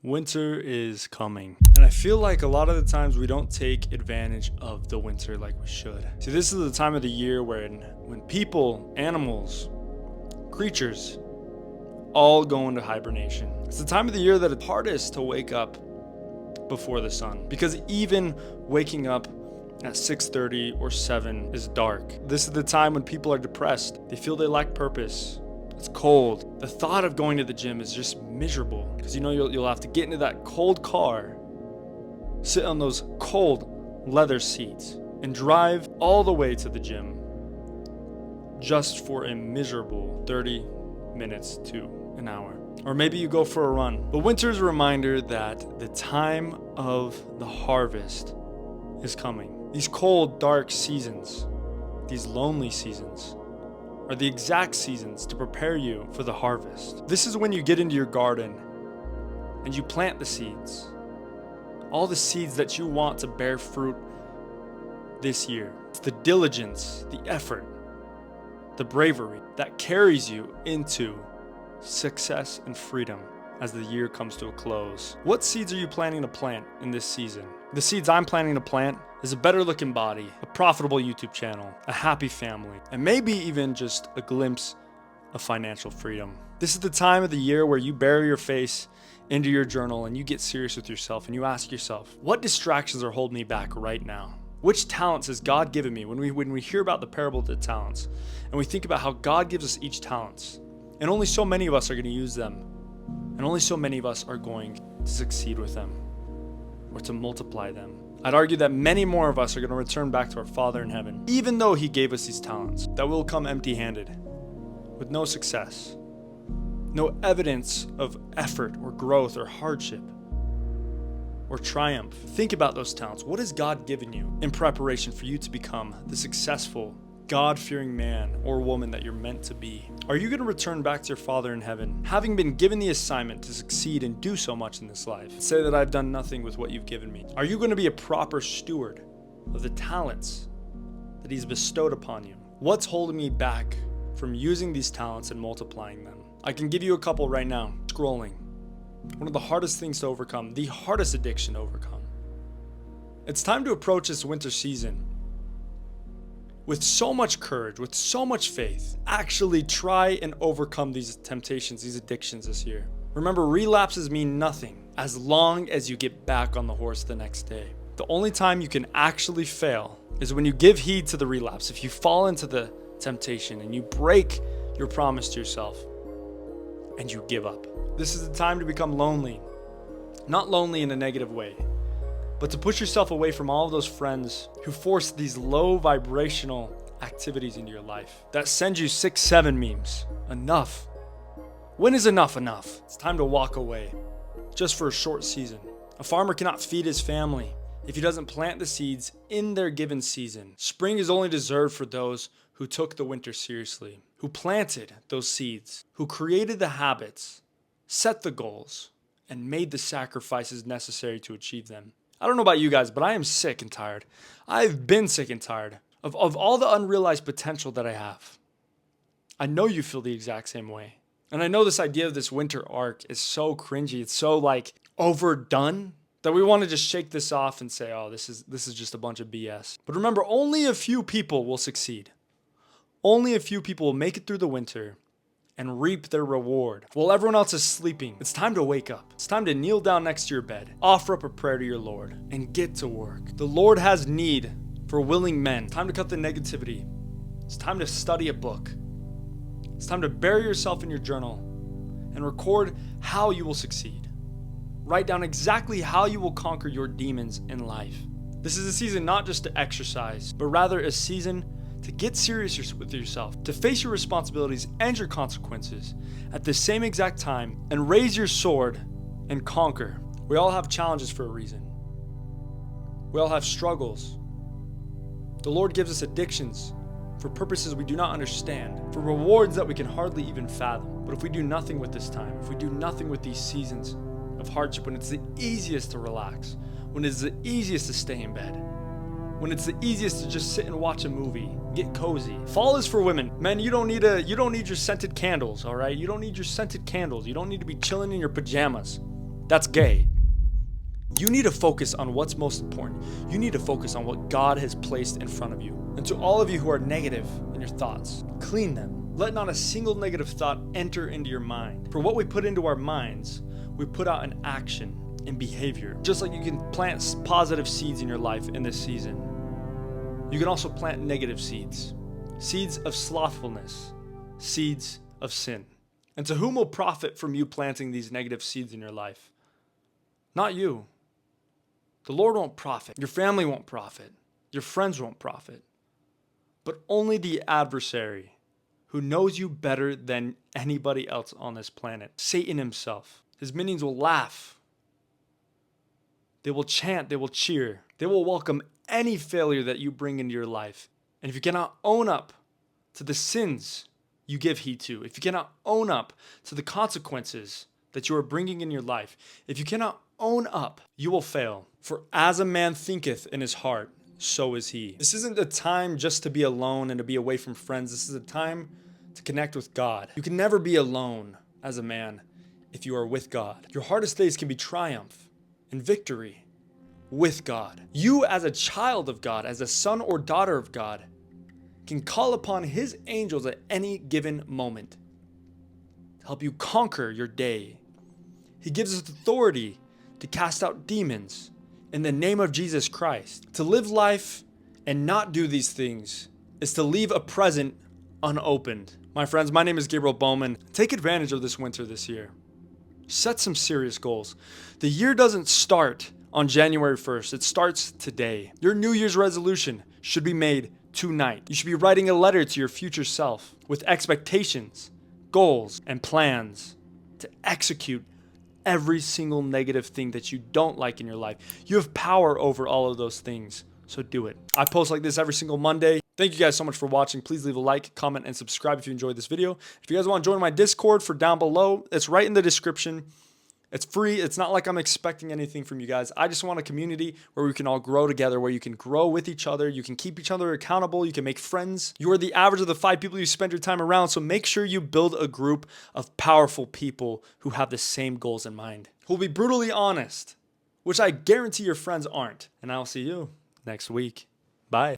Winter is coming. And I feel like a lot of the times we don't take advantage of the winter like we should. See, this is the time of the year when people, animals, creatures, all go into hibernation. It's the time of the year that it's hardest to wake up before the sun, because even waking up at 6:30 or 7 is dark. This is the time when people are depressed. They feel they lack purpose. It's cold. The thought of going to the gym is just miserable, because you'll have to get into that cold car, sit on those cold leather seats, and drive all the way to the gym just for a miserable 30 minutes to an hour. Or maybe you go for a run. But winter is a reminder that the time of the harvest is coming. These cold, dark seasons, these lonely seasons, are the exact seasons to prepare you for the harvest. This is when you get into your garden and you plant the seeds. All the seeds that you want to bear fruit this year. It's the diligence, the effort, the bravery that carries you into success and freedom as the year comes to a close. What seeds are you planning to plant in this season? The seeds I'm planning to plant is a better looking body, a profitable YouTube channel, a happy family, and maybe even just a glimpse of financial freedom. This is the time of the year where you bury your face into your journal and you get serious with yourself and you ask yourself, what distractions are holding me back right now? Which talents has God given me? When we hear about the parable of the talents and we think about how God gives us each talents, and only so many of us are going to use them, and only so many of us are going to succeed with them or to multiply them. I'd argue that many more of us are going to return back to our Father in heaven, even though He gave us these talents, that will come empty-handed, with no success, no evidence of effort or growth or hardship or triumph. Think about those talents. What has God given you in preparation for you to become the successful, God-fearing man or woman that you're meant to be? Are you going to return back to your Father in heaven, having been given the assignment to succeed and do so much in this life, and say that I've done nothing with what you've given me? Are you going to be a proper steward of the talents that He's bestowed upon you? What's holding me back from using these talents and multiplying them? I can give you a couple right now. Scrolling. One of the hardest things to overcome, the hardest addiction to overcome. It's time to approach this winter season with so much courage, with so much faith. Actually try and overcome these temptations, these addictions this year. Remember, relapses mean nothing as long as you get back on the horse the next day. The only time you can actually fail is when you give heed to the relapse. If you fall into the temptation and you break your promise to yourself and you give up. This is the time to become lonely. Not lonely in a negative way, but to push yourself away from all of those friends who force these low vibrational activities into your life that send you 6-7 memes. Enough. When is enough enough? It's time to walk away, just for a short season. A farmer cannot feed his family if he doesn't plant the seeds in their given season. Spring is only reserved for those who took the winter seriously, who planted those seeds, who created the habits, set the goals, and made the sacrifices necessary to achieve them. I don't know about you guys, but I am sick and tired. I've been sick and tired of all the unrealized potential that I have. I know you feel the exact same way. And I know this idea of this winter arc is so cringy. It's so overdone that we want to just shake this off and say, oh, this is just a bunch of BS. But remember, only a few people will succeed. Only a few people will make it through the winter and reap their reward while everyone else is sleeping. It's time to wake up. It's time to kneel down next to your bed, offer up a prayer to your Lord, and get to work. The Lord has need for willing men. It's time to cut the negativity. It's time to study a book. It's time to bury yourself in your journal and record how you will succeed. Write down exactly how you will conquer your demons in life. This is a season not just to exercise, but rather a season to get serious with yourself, to face your responsibilities and your consequences at the same exact time, and raise your sword and conquer. We all have challenges for a reason. We all have struggles. The Lord gives us addictions for purposes we do not understand, for rewards that we can hardly even fathom. But if we do nothing with this time, if we do nothing with these seasons of hardship, when it's the easiest to relax, when it's the easiest to stay in bed, when it's the easiest to just sit and watch a movie, get cozy. Fall is for women. Men, you don't need your scented candles, all right? You don't need your scented candles. You don't need to be chilling in your pajamas. That's gay. You need to focus on what's most important. You need to focus on what God has placed in front of you. And to all of you who are negative in your thoughts, clean them. Let not a single negative thought enter into your mind. For what we put into our minds, we put out in action and behavior. Just like you can plant positive seeds in your life in this season, you can also plant negative seeds. Seeds of slothfulness, seeds of sin. And to whom will profit from you planting these negative seeds in your life? Not you. The Lord won't profit. Your family won't profit. Your friends won't profit. But only the adversary who knows you better than anybody else on this planet. Satan himself. His minions will laugh. They will chant. They will cheer. They will welcome any failure that you bring into your life. And if you cannot own up to the sins you give heed to, if you cannot own up to the consequences that you are bringing in your life, if you cannot own up, you will fail. For as a man thinketh in his heart, so is he. This isn't a time just to be alone and to be away from friends. This is a time to connect with God. You can never be alone as a man if you are with God. Your hardest days can be triumph and victory with God. You as a child of God, as a son or daughter of God, can call upon his angels at any given moment to help you conquer your day. He gives us authority to cast out demons in the name of Jesus Christ. To live life and not do these things is to leave a present unopened. My friends, my name is Gabriel Bowman. Take advantage of this winter this year. Set some serious goals. The year doesn't start on January 1st. It starts today. Your New Year's resolution should be made tonight. You should be writing a letter to your future self with expectations, goals, and plans to execute every single negative thing that you don't like in your life. You have power over all of those things, so do it. I post like this every single Monday. Thank you guys so much for watching. Please leave a like, comment, and subscribe if you enjoyed this video. If you guys want to join my Discord for down below, it's right in the description. It's free. It's not like I'm expecting anything from you guys. I just want a community where we can all grow together, where you can grow with each other. You can keep each other accountable. You can make friends. You are the average of the 5 people you spend your time around. So make sure you build a group of powerful people who have the same goals in mind, who will be brutally honest, which I guarantee your friends aren't. And I'll see you next week. Bye.